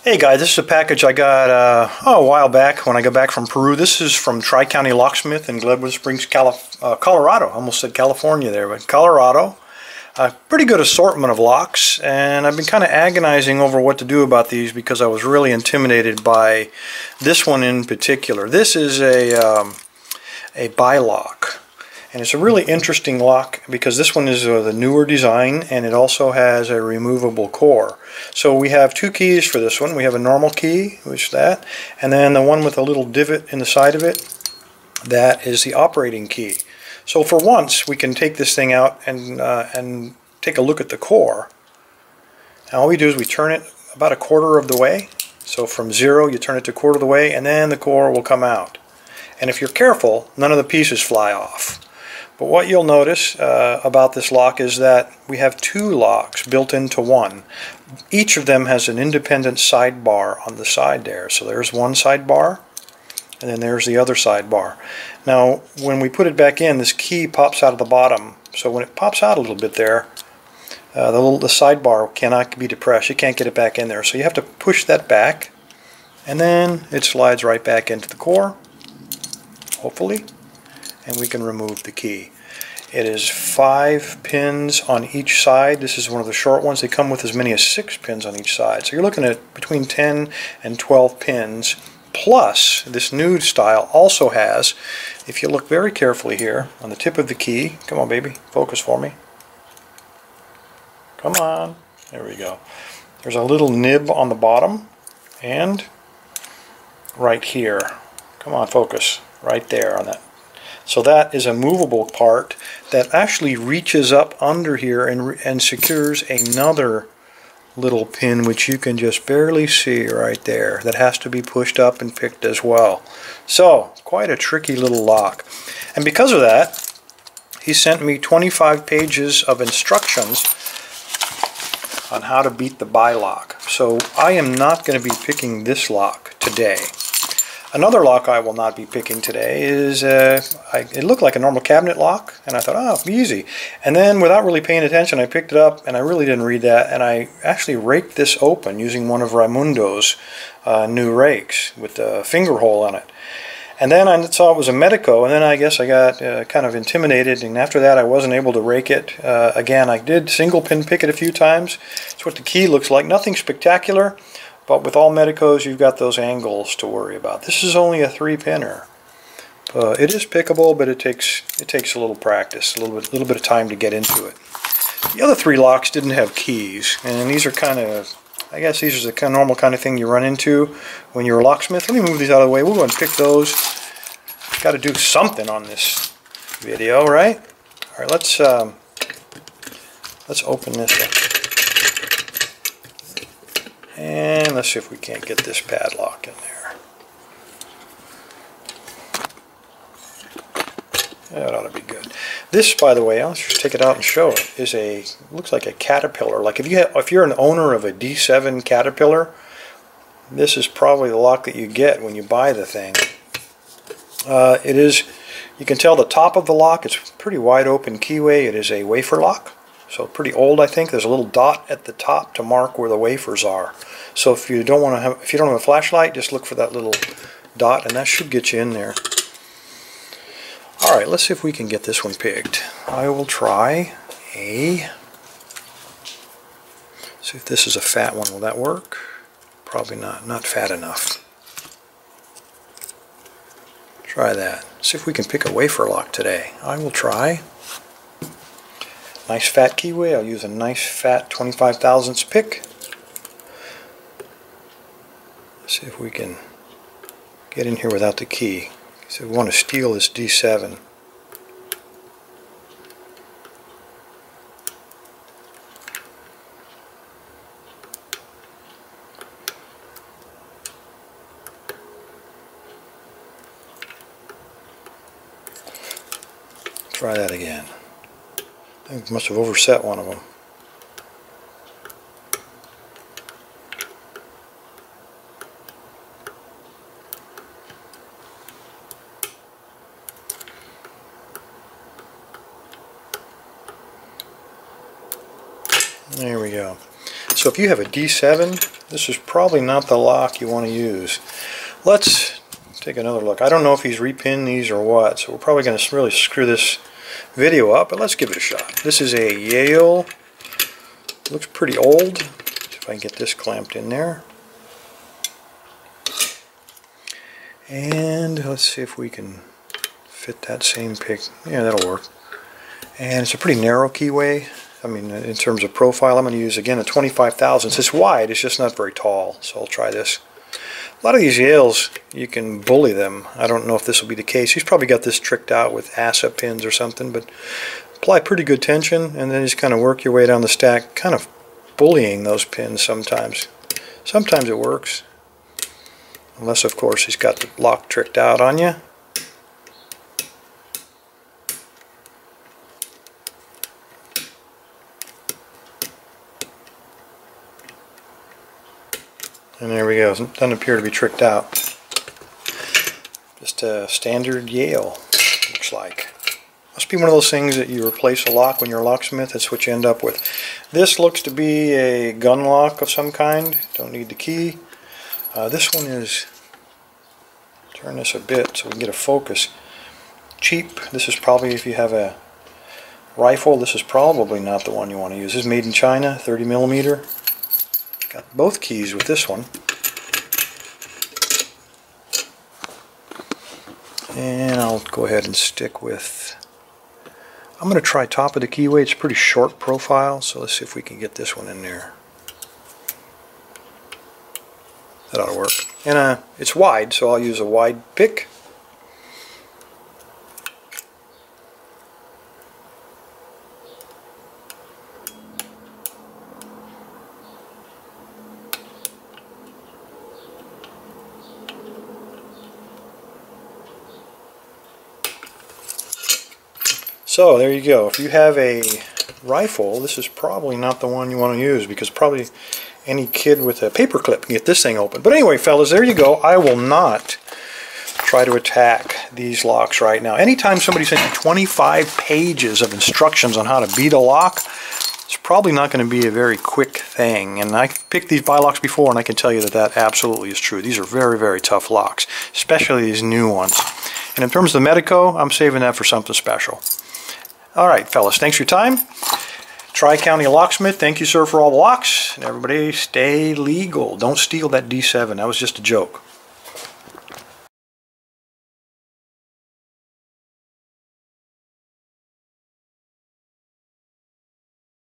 Hey guys, this is a package I got a while back when I got back from Peru. This is from Tri-County Locksmith in Glenwood Springs, Colorado. I almost said California there, but Colorado. Pretty good assortment of locks, and I've been kind of agonizing over what to do about these because I was really intimidated by this one in particular. This is a bi-lock. And it's a really interesting lock because this one is the newer design, and it also has a removable core. So we have two keys for this one. We have a normal key, which is that, and then the one with a little divot in the side of it, that is the operating key. So for once we can take this thing out and take a look at the core. And all we do is we turn it about a quarter of the way. So from 0 you turn it to a quarter of the way, and then the core will come out. And if you're careful, none of the pieces fly off. But what you'll notice about this lock is that we have two locks built into one. Each of them has an independent sidebar on the side there. So there's one sidebar, and then there's the other sidebar. Now when we put it back in, this key pops out of the bottom. So when it pops out a little bit there, the sidebar cannot be depressed. You can't get it back in there. So you have to push that back, and then it slides right back into the core, hopefully. And we can remove the key. It is 5 pins on each side. This is one of the short ones. They come with as many as 6 pins on each side. So you're looking at between 10 and 12 pins. Plus, this new style also has, if you look very carefully here, on the tip of the key, come on baby, focus for me. Come on, there we go. There's a little nib on the bottom, and right here. Come on, focus, right there on that. So that is a movable part that actually reaches up under here and secures another little pin, which you can just barely see right there. That has to be pushed up and picked as well. So quite a tricky little lock. And because of that, he sent me 25 pages of instructions on how to beat the bi-lock. So I am not going to be picking this lock today. Another lock I will not be picking today is, it looked like a normal cabinet lock, and I thought, oh, easy. And then without really paying attention, I picked it up, and I really didn't read that, and I actually raked this open using one of Raimundo's new rakes with the finger hole on it. And then I saw it was a Medico, and then I guess I got kind of intimidated, and after that I wasn't able to rake it. Again, I did single pin pick it a few times. That's what the key looks like. Nothing spectacular. But with all Medicos, you've got those angles to worry about. This is only a 3-pinner. It is pickable, but it takes a little practice, a little bit of time to get into it. The other 3 locks didn't have keys, and these are kind of, I guess these are the kind of normal kind of thing you run into when you're a locksmith. Let me move these out of the way. We'll go and pick those. Got to do something on this video, right? All right, let's open this up. And let's see if we can't get this padlock in there. That ought to be good. This, by the way, I'll just take it out and show it, is looks like a Caterpillar. Like if you're an owner of a D7 Caterpillar, this is probably the lock that you get when you buy the thing. It is, you can tell the top of the lock, it's pretty wide open keyway. It is a wafer lock. So pretty old, I think. There's a little dot at the top to mark where the wafers are. So if you don't have a flashlight, just look for that little dot, and that should get you in there. All right, let's see if we can get this one picked. I will try see if this is a fat one. Will that work? Probably not. Not fat enough. Try that. See if we can pick a wafer lock today. I will try. Nice fat keyway. I'll use a nice fat 25 thousandths pick. Let's see if we can get in here without the key. So we want to steal this D7. Try that again. I think I must have overset one of them. There we go. So if you have a D7, this is probably not the lock you want to use. Let's take another look. I don't know if he's repinned these or what, so we're probably going to really screw this video up, but let's give it a shot. This is a Yale. Looks pretty old. See if I can get this clamped in there. And let's see if we can fit that same pick. Yeah, that'll work. And it's a pretty narrow keyway. I mean, in terms of profile, I'm going to use, again, a 25 thousandths. It's wide, it's just not very tall, so I'll try this. A lot of these Yales, you can bully them. I don't know if this will be the case. He's probably got this tricked out with ASA pins or something, but apply pretty good tension, and then just kind of work your way down the stack, kind of bullying those pins sometimes. Sometimes it works. Unless, of course, he's got the lock tricked out on you. And there we go. It doesn't appear to be tricked out. Just a standard Yale, looks like. Must be one of those things that you replace a lock when you're a locksmith. That's what you end up with. This looks to be a gun lock of some kind. Don't need the key. This one is, turn this a bit so we can get a focus. Cheap. This is probably, if you have a rifle, this is probably not the one you want to use. This is made in China, 30mm. Got both keys with this one. And I'll go ahead and stick with, I'm going to try top of the keyway. It's a pretty short profile, so let's see if we can get this one in there. That ought to work. And it's wide, so I'll use a wide pick. So there you go. If you have a rifle, this is probably not the one you want to use, because probably any kid with a paperclip can get this thing open. But anyway, fellas, there you go. I will not try to attack these locks right now. Anytime somebody sends you 25 pages of instructions on how to beat a lock, it's probably not going to be a very quick thing. And I picked these Bilocks before, and I can tell you that that absolutely is true. These are very, very tough locks, especially these new ones. And in terms of the Medico, I'm saving that for something special. All right, fellas, thanks for your time. Tri-County Locksmith, thank you, sir, for all the locks. And everybody, stay legal. Don't steal that D7. That was just a joke.